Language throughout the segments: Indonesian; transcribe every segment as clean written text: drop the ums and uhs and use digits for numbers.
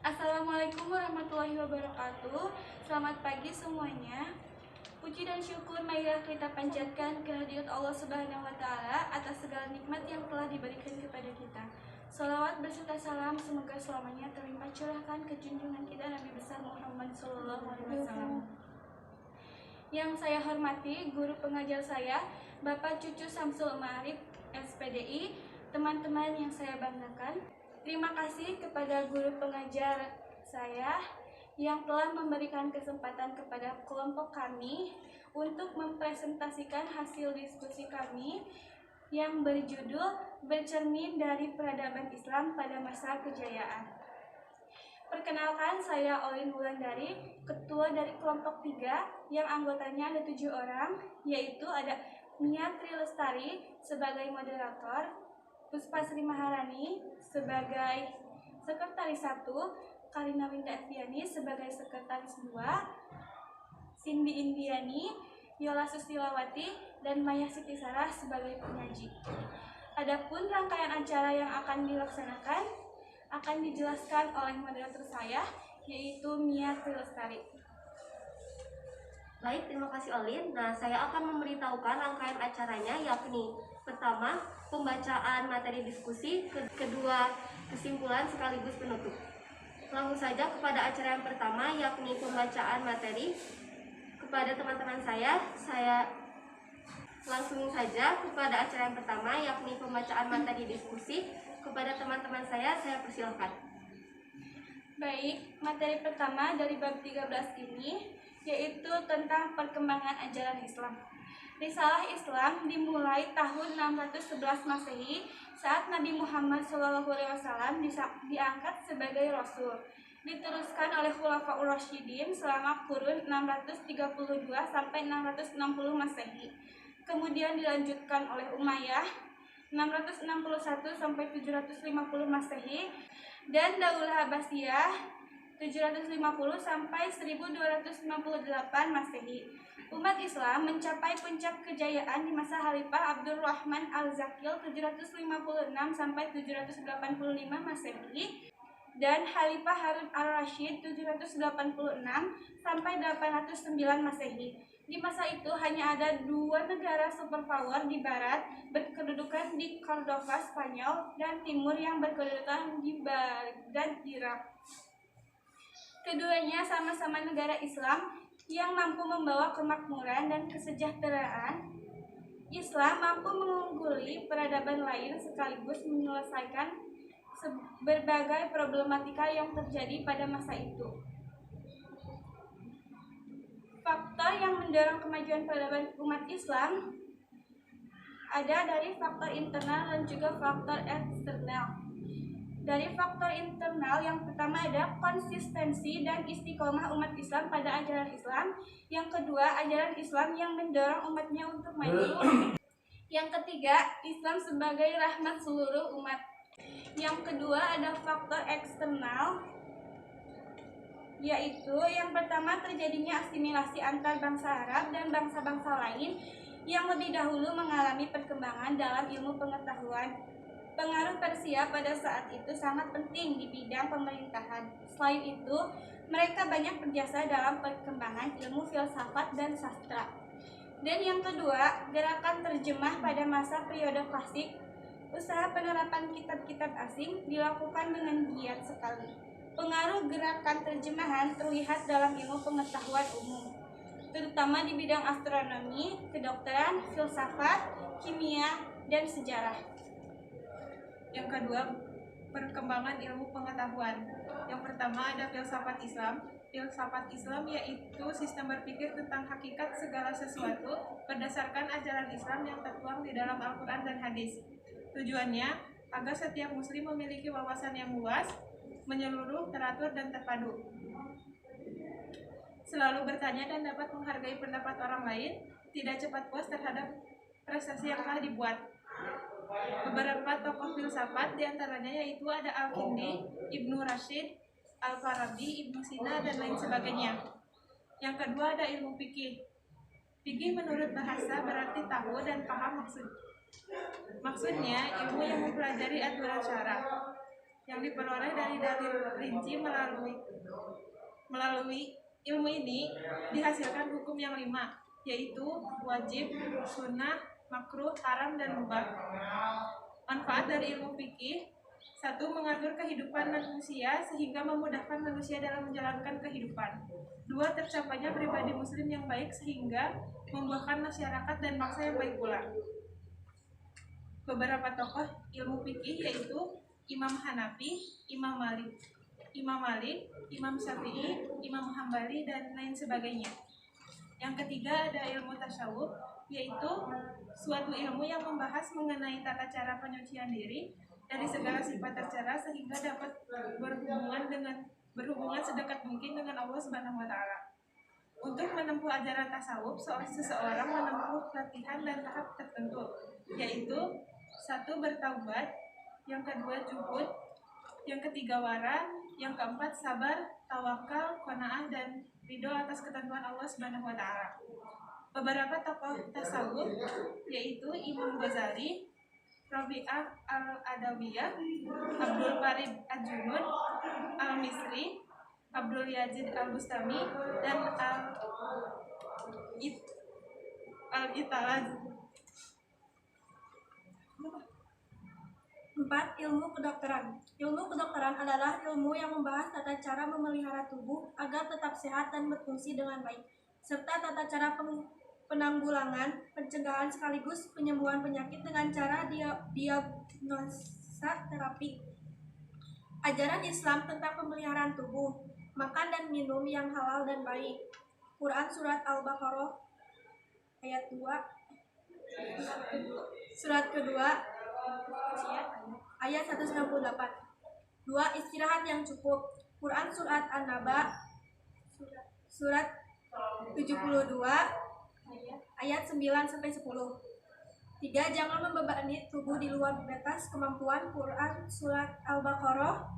Assalamualaikum warahmatullahi wabarakatuh. Selamat pagi semuanya. Puji dan syukur marilah kita panjatkan kehadirat Allah Subhanahu wa taala atas segala nikmat yang telah diberikan kepada kita. Salawat beserta salam semoga selamanya terlimpah curahkan ke junjungan kita Nabi besar Muhammad sallallahu alaihi wasallam. Yang saya hormati guru pengajar saya, Bapak Cucu Samsul Ma'arif SPDI, teman-teman yang saya banggakan. Terima kasih kepada guru pengajar saya yang telah memberikan kesempatan kepada kelompok kami untuk mempresentasikan hasil diskusi kami yang berjudul Bercermin dari Peradaban Islam pada Masa Kejayaan. Perkenalkan, saya Olin Wulandari, ketua dari kelompok 3 yang anggotanya ada 7 orang, yaitu ada Mia Trilestari sebagai moderator, Puspa Sri Maharani sebagai sekretaris 1, Karina Winda Eviani sebagai sekretaris 2, Cindy Indiani, Yola Sustilawati, dan Maya Siti Sarah sebagai penyaji. Adapun rangkaian acara yang akan dilaksanakan akan dijelaskan oleh moderator saya, yaitu Mia Trilestari. Baik, terima kasih Olin. Nah, saya akan memberitahukan rangkaian acaranya, yakni pertama, pembacaan materi diskusi, kedua, kesimpulan sekaligus penutup. Langsung saja kepada acara yang pertama, yakni pembacaan materi. Kepada teman-teman saya langsung saja kepada acara yang pertama, yakni pembacaan materi diskusi. Kepada teman-teman saya persilahkan. Baik, materi pertama dari bab 13 ini yaitu tentang perkembangan ajaran Islam. Risalah Islam dimulai tahun 611 Masehi saat Nabi Muhammad SAW diangkat sebagai Rasul. Diteruskan oleh Khulafaur Rasyidin selama kurun 632 sampai 660 Masehi. Kemudian dilanjutkan oleh Umayyah 661 sampai 750 Masehi dan Daulah Abbasiyah 750 sampai 1298 Masehi. Umat Islam mencapai puncak kejayaan di masa Khalifah Abdurrahman Al-Zakil 756 sampai 785 Masehi dan Khalifah Harun Ar-Rasyid 786 sampai 809 Masehi. Di masa itu hanya ada 2 negara superpower di barat berkedudukan di Cordova, Spanyol, dan timur yang berkedudukan di Baghdad, Irak. Keduanya sama-sama negara Islam yang mampu membawa kemakmuran dan kesejahteraan. Islam mampu mengungguli peradaban lain sekaligus menyelesaikan berbagai problematika yang terjadi pada masa itu. Faktor yang mendorong kemajuan peradaban umat Islam ada dari faktor internal dan juga faktor eksternal. Dari faktor internal yang pertama ada konsistensi dan istiqomah umat Islam pada ajaran Islam. Yang kedua, ajaran Islam yang mendorong umatnya untuk maju. Yang ketiga, Islam sebagai rahmat seluruh umat. Yang kedua ada faktor eksternal, yaitu yang pertama terjadinya asimilasi antar bangsa Arab dan bangsa-bangsa lain yang lebih dahulu mengalami perkembangan dalam ilmu pengetahuan. Pengaruh Persia pada saat itu sangat penting di bidang pemerintahan. Selain itu, mereka banyak berjasa dalam perkembangan ilmu filsafat dan sastra. Dan yang kedua, gerakan terjemah pada masa periode klasik. Usaha penerapan kitab-kitab asing dilakukan dengan giat sekali. Pengaruh gerakan terjemahan terlihat dalam ilmu pengetahuan umum, terutama di bidang astronomi, kedokteran, filsafat, kimia, dan sejarah. Yang kedua, perkembangan ilmu pengetahuan. Yang pertama ada filsafat Islam. Filsafat Islam yaitu sistem berpikir tentang hakikat segala sesuatu berdasarkan ajaran Islam yang tertuang di dalam Al-Quran dan Hadis. Tujuannya agar setiap muslim memiliki wawasan yang luas, menyeluruh, teratur, dan terpadu. Selalu bertanya dan dapat menghargai pendapat orang lain, tidak cepat puas terhadap prestasi yang telah dibuat. Beberapa tokoh filsafat diantaranya yaitu ada Al-Kindi, Ibnu Rashid, Al-Farabi, Ibnu Sina, dan lain sebagainya. Yang kedua ada ilmu fikih. Fikih menurut bahasa berarti tahu dan paham maksudnya ilmu yang mempelajari aturan syara. yang diperoleh dari dalil rinci. Melalui ilmu ini dihasilkan hukum yang 5, yaitu wajib, sunnah, makruh, haram, dan mubah. Manfaat dari ilmu fikih: 1. Mengatur kehidupan manusia sehingga memudahkan manusia dalam menjalankan kehidupan. 2. Tercapainya pribadi muslim yang baik sehingga membuahkan masyarakat dan bangsa yang baik pula. Beberapa tokoh ilmu fikih yaitu Imam Hanafi, Imam Malik, Imam Syafi'i, Imam Hambali, dan lain sebagainya. Yang ketiga ada ilmu tasawuf, yaitu suatu ilmu yang membahas mengenai tata cara penyucian diri dari segala sifat tercela sehingga dapat berhubungan sedekat mungkin dengan Allah Subhanahu wa taala. Untuk menempuh ajaran tasawuf, seseorang menempuh latihan dan tahap tertentu, yaitu 1. Bertaubat, yang kedua juhud, yang ketiga wara, yang keempat sabar, tawakal, qanaah, dan ridho atas ketentuan Allah Subhanahu wa taala. Beberapa tokoh tasawuf yaitu Imam Ghazali, Rabi'ah al-Adawiyah, Abdul Farid Al-Junud, Al-Misri, Abdul Yazid Al-Bustami, dan Al-Italaz. 4. Ilmu kedokteran. Ilmu kedokteran adalah ilmu yang membahas tata cara memelihara tubuh agar tetap sehat dan berfungsi dengan baik, serta tata cara penanggulangan, pencegahan sekaligus penyembuhan penyakit dengan cara diagnosa terapi. Ajaran Islam tentang pemeliharaan tubuh, makan dan minum yang halal dan baik. Quran Surat Al-Baqarah ayat 2, surat kedua ayat 168. 2. Istirahat yang cukup. Quran Surat An-Naba surat 72 ayat 9-10. 3. Jangan membebani tubuh di luar batas kemampuan. Quran Surat Al-Baqarah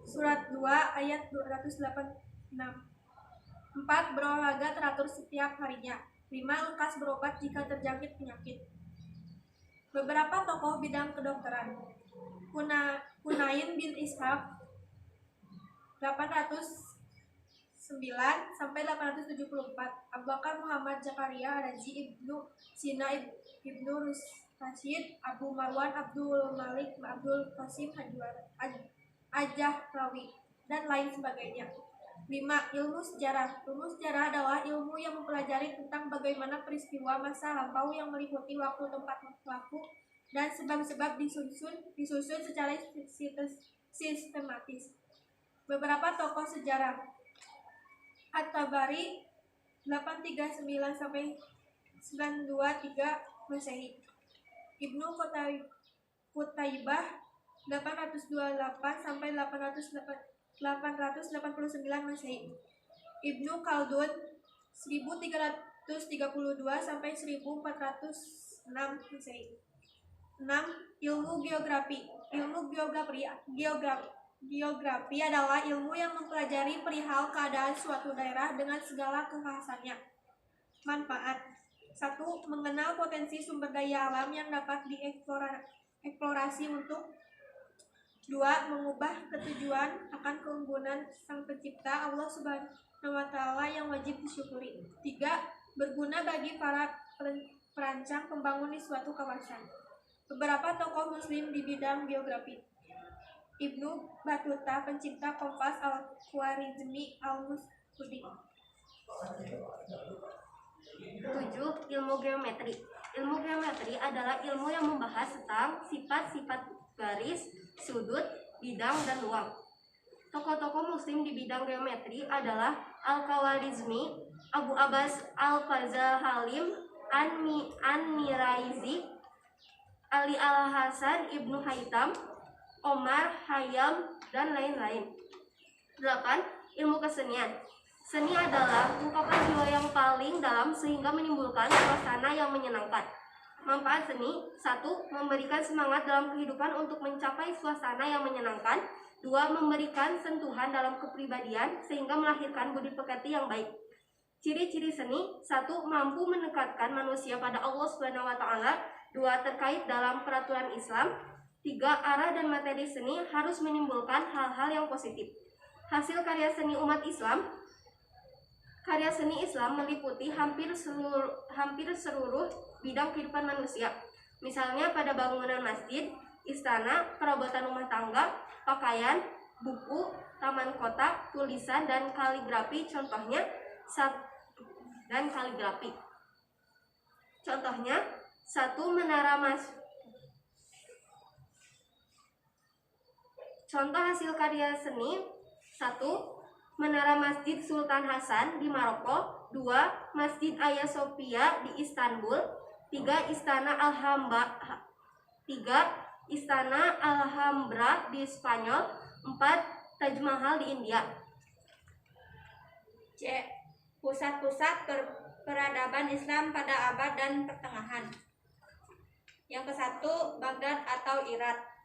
surat 2 ayat 286. 4. Berolahraga teratur setiap harinya. 5. Lekas berobat jika terjangkit penyakit. Beberapa tokoh bidang kedokteran: Hunain bin Ishaq 809-874, Abu Bakar Muhammad Zakaria Razi, Ibnu Sina, Ibnu Rashid, Abu Marwan Abdul Malik, Abdul Qasim Ajahrawi, dan lain sebagainya. 5. Ilmu sejarah. Ilmu sejarah adalah ilmu yang mempelajari tentang bagaimana peristiwa masa lampau yang meliputi waktu, tempat, pelaku, dan sebab-sebab disusun secara sistematis. Beberapa tokoh sejarah: At-Tabari 839-923 Masehi, Ibnu Qutaibah 828-889 Masehi, Ibnu Khaldun 1332-1406 Masehi. 6. Ilmu geografi. Ilmu geografi adalah ilmu yang mempelajari perihal keadaan suatu daerah dengan segala kekhasannya. Manfaat: 1. Mengenal potensi sumber daya alam yang dapat dieksplorasi untuk 2. Mengubah ketujuan akan keunggulan Sang Pencipta Allah Subhanahu wa taala yang wajib disyukuri. 3. Berguna bagi para perancang pembangun di suatu kawasan. Beberapa tokoh muslim di bidang geografi: Ibnu Battuta, pencipta kompas, Al-Khwarizmi, Al-Musudi. 7. Ilmu geometri. Ilmu geometri adalah ilmu yang membahas tentang sifat-sifat garis, sudut, bidang, dan ruang. Tokoh-tokoh muslim di bidang geometri adalah Al-Khwarizmi, Abu Abbas Al-Fazahalim, An-Miraizi, Ali Al-Hasan, Ibnu Haytham, Omar Khayyam, dan lain-lain. 8. Ilmu kesenian. Seni adalah ungkapan jiwa yang paling dalam sehingga menimbulkan suasana yang menyenangkan. Manfaat seni: 1. Memberikan semangat dalam kehidupan untuk mencapai suasana yang menyenangkan. 2. Memberikan sentuhan dalam kepribadian sehingga melahirkan budi pekerti yang baik. Ciri-ciri seni: 1. Mampu mendekatkan manusia pada Allah Subhanahu wa taala. 2. Terkait dalam peraturan Islam. Tiga, arah dan materi seni harus menimbulkan hal-hal yang positif. Hasil karya seni umat Islam. Karya seni Islam meliputi hampir seluruh bidang kehidupan manusia. Misalnya pada bangunan masjid, istana, perabotan rumah tangga, pakaian, buku, taman kota, tulisan, dan kaligrafi. Contohnya, satu menara Contoh hasil karya seni: 1. Menara Masjid Sultan Hasan di Maroko. 2. Masjid Hagia Sophia di Istanbul. 3. Istana Alhambra di Spanyol. 4. Taj Mahal di India. C. Pusat-pusat peradaban Islam pada abad dan pertengahan. Yang ke-1, Baghdad atau Irak.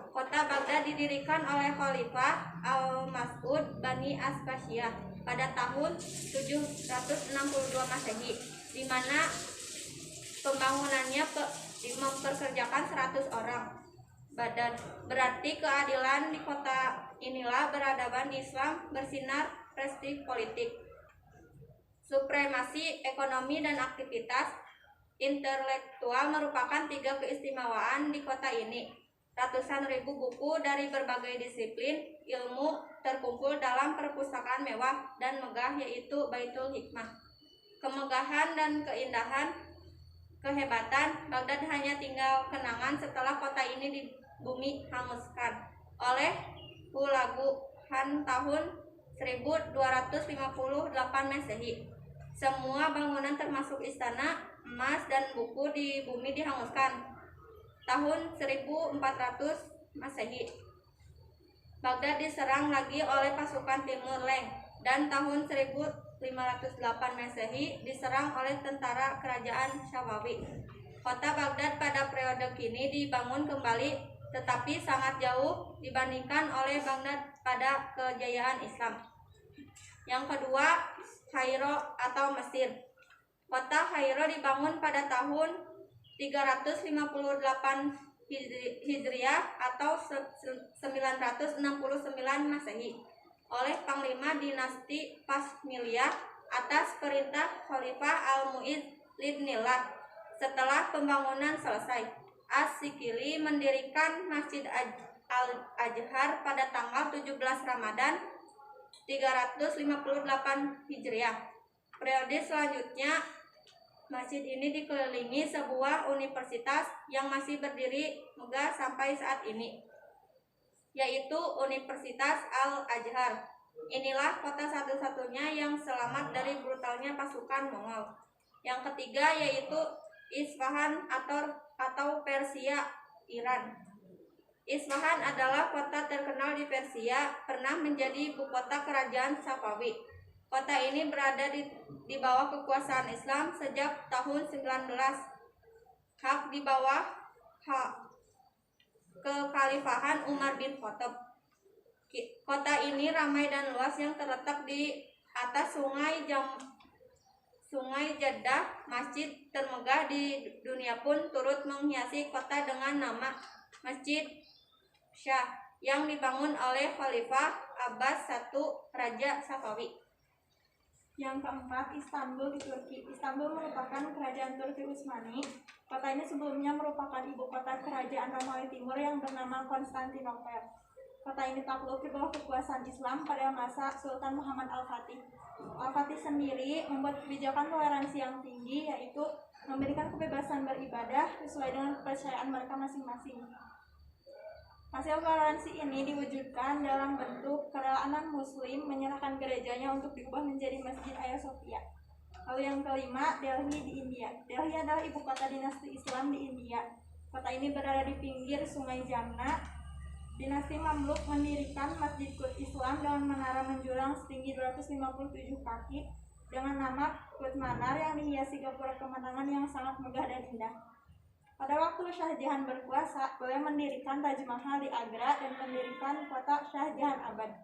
Kota Baghdad didirikan oleh Khalifah Al-Mas'ud Bani Aspasiyah pada tahun 762 Masehi, di mana pembangunannya memperkerjakan 100 orang badan. Berarti keadilan di kota inilah peradaban Islam bersinar prestij politik, supremasi ekonomi dan aktivitas intelektual merupakan 3 keistimewaan di kota ini. Ratusan ribu buku dari berbagai disiplin ilmu terkumpul dalam perpustakaan mewah dan megah, yaitu Baitul Hikmah. Kemegahan dan keindahan, kehebatan Baghdad hanya tinggal kenangan setelah kota ini di bumi hanguskan oleh Hulaguhan tahun 1258 Masehi. Semua bangunan termasuk istana, emas, dan buku di bumi dihanguskan tahun 1400 Masehi. Baghdad diserang lagi oleh pasukan Timur Leng, dan tahun 1508 Masehi diserang oleh tentara kerajaan Syawawi. Kota Baghdad pada periode kini dibangun kembali, tetapi sangat jauh dibandingkan oleh Baghdad pada kejayaan Islam. Yang kedua, Kairo atau Mesir. Kota Kairo dibangun pada tahun 358 Hijriah atau 969 Masehi oleh Panglima dinasti Pasmiliyah atas perintah Khalifah Al-Mu'izz Libnillah. Setelah pembangunan selesai, As-Sikili mendirikan Masjid Al-Azhar pada tanggal 17 Ramadan 358 Hijriah. Periode selanjutnya, masjid ini dikelilingi sebuah universitas yang masih berdiri megah sampai saat ini, yaitu Universitas Al-Azhar. Inilah kota satu-satunya yang selamat dari brutalnya pasukan Mongol. Yang ketiga yaitu Isfahan atau Persia, Iran. Isfahan adalah kota terkenal di Persia, pernah menjadi ibu kota kerajaan Safawi. Kota ini berada di bawah kekuasaan Islam sejak tahun 19 di bawah kekhalifahan Umar bin Khattab. Kota ini ramai dan luas yang terletak di atas Sungai Jeddah. Masjid termegah di dunia pun turut menghiasi kota dengan nama Masjid Shah yang dibangun oleh Khalifah Abbas I, Raja Safawi. Yang keempat, Istanbul di Turki. Istanbul merupakan kerajaan Turki Utsmani. Kota ini sebelumnya merupakan ibu kota kerajaan Romawi Timur yang bernama Konstantinopel. Kota ini takluk di bawah kekuasaan Islam pada masa Sultan Muhammad Al-Fatih. Al-Fatih sendiri membuat kebijakan toleransi yang tinggi, yaitu memberikan kebebasan beribadah sesuai dengan kepercayaan mereka masing-masing. Hasil toleransi ini diwujudkan dalam bentuk kerelaan Muslim menyerahkan gerejanya untuk diubah menjadi Masjid Hagia Sophia. Lalu yang kelima, Delhi di India. Delhi adalah ibu kota dinasti Islam di India. Kota ini berada di pinggir Sungai Jamna. Dinasti Mamluk mendirikan Masjid Quds Islam dengan menara menjulang setinggi 257 kaki dengan nama Quds Manar yang dihiasi gapura kemenangan yang sangat megah dan indah. Pada waktu Shah Jahan berkuasa, beliau mendirikan Taj Mahal di Agra dan mendirikan kota Shah Jahan Abad.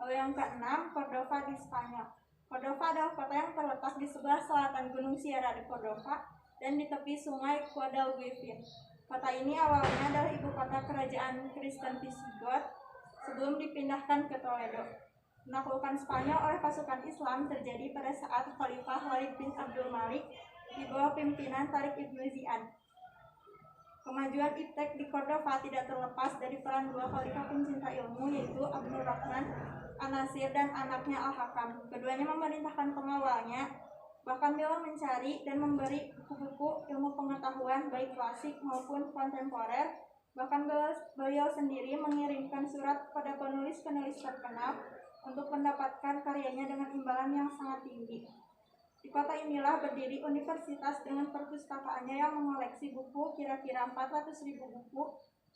Lalu yang keenam, Cordova di Spanyol. Cordova adalah kota yang terletak di sebelah selatan Gunung Sierra di Cordova dan di tepi sungai Guadalquivir. Kota ini awalnya adalah ibu kota kerajaan Kristen Visigot sebelum dipindahkan ke Toledo. Penaklukan Spanyol oleh pasukan Islam terjadi pada saat Khalifah Walid bin Abdul Malik di bawah pimpinan Tariq Ibnu Ziyad. Kemajuan Iptek di Cordova tidak terlepas dari peran dua khalifah pencinta ilmu, yaitu Abdul Rahman An-Nasir dan anaknya Al-Hakam. Keduanya memerintahkan pengawalnya, bahkan beliau mencari dan memberi buku-buku ilmu pengetahuan baik klasik maupun kontemporer. Bahkan beliau sendiri mengirimkan surat pada penulis-penulis terkenal untuk mendapatkan karyanya dengan imbalan yang sangat tinggi. Di kota inilah berdiri universitas dengan perpustakaannya yang mengoleksi buku kira-kira 400.000 buku.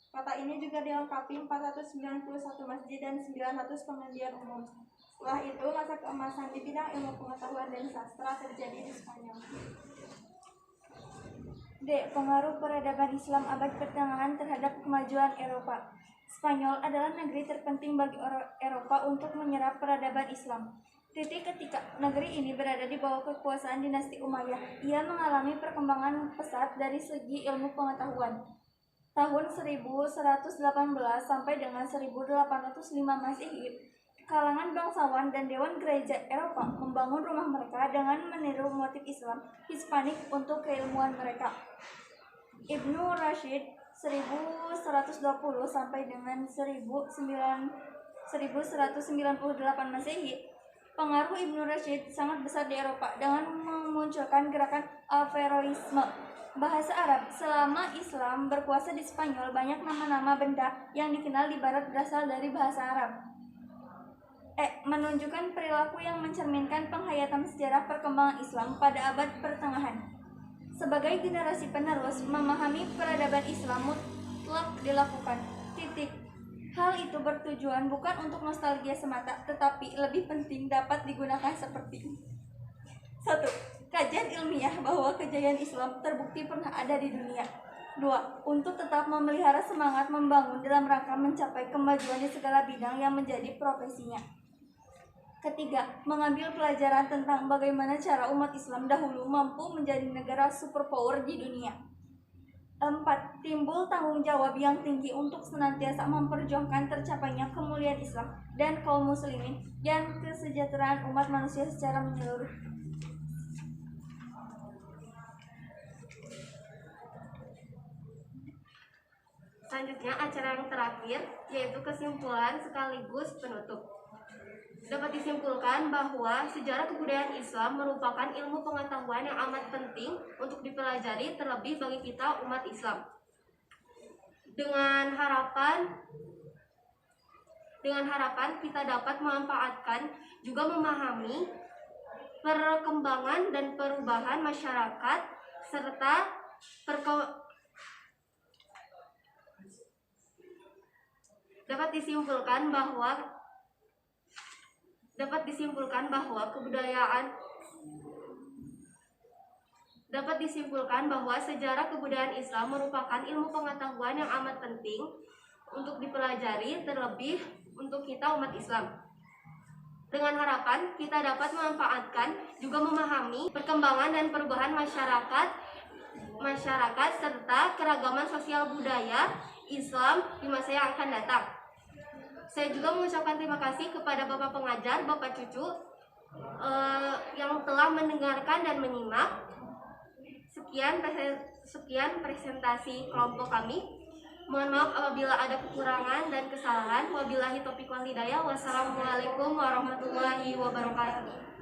Kota ini juga dilengkapi 491 masjid dan 900 pengajian umum. Setelah itu, masa keemasan di bidang ilmu pengetahuan dan sastra terjadi di Spanyol. D. Pengaruh peradaban Islam abad pertengahan terhadap kemajuan Eropa. Spanyol adalah negeri terpenting bagi Eropa untuk menyerap peradaban Islam. Ketika negeri ini berada di bawah kekuasaan dinasti Umayyah, ia mengalami perkembangan pesat dari segi ilmu pengetahuan. Tahun 1118 sampai dengan 1805 Masehi, kalangan bangsawan dan dewan gereja Eropa membangun rumah mereka dengan meniru motif Islam Hispanik untuk keilmuan mereka. Ibnu Rashid 1120 sampai dengan 1198 Masehi. Pengaruh Ibnu Rashid sangat besar di Eropa dengan memunculkan gerakan Averroisme. Bahasa Arab. Selama Islam berkuasa di Spanyol, banyak nama-nama benda yang dikenal di barat berasal dari bahasa Arab. Menunjukkan perilaku yang mencerminkan penghayatan sejarah perkembangan Islam pada abad pertengahan. Sebagai generasi penerus, memahami peradaban Islam mutlak dilakukan. Hal itu bertujuan bukan untuk nostalgia semata, tetapi lebih penting dapat digunakan seperti 1. Kajian ilmiah bahwa kejayaan Islam terbukti pernah ada di dunia. 2. Untuk tetap memelihara semangat membangun dalam rangka mencapai kemajuan di segala bidang yang menjadi profesinya. 3. Mengambil pelajaran tentang bagaimana cara umat Islam dahulu mampu menjadi negara superpower di dunia. 4. Timbul tanggung jawab yang tinggi untuk senantiasa memperjuangkan tercapainya kemuliaan Islam dan kaum muslimin dan kesejahteraan umat manusia secara menyeluruh. Selanjutnya acara yang terakhir, yaitu kesimpulan sekaligus penutup. Dapat disimpulkan bahwa sejarah kebudayaan Islam merupakan ilmu pengetahuan yang amat penting untuk dipelajari, terlebih bagi kita umat Islam. Dengan harapan kita dapat memanfaatkan juga memahami perkembangan dan perubahan masyarakat serta dapat disimpulkan bahwa sejarah kebudayaan Islam merupakan ilmu pengetahuan yang amat penting untuk dipelajari, terlebih untuk kita umat Islam. Dengan harapan kita dapat memanfaatkan juga memahami perkembangan dan perubahan masyarakat serta keragaman sosial budaya Islam di masa yang akan datang. Saya juga mengucapkan terima kasih kepada Bapak pengajar, Bapak Cucu yang telah mendengarkan dan menyimak. Sekian presentasi kelompok kami. Mohon maaf apabila ada kekurangan dan kesalahan. Wabillahi taufiq wal hidayah. Wassalamualaikum warahmatullahi wabarakatuh.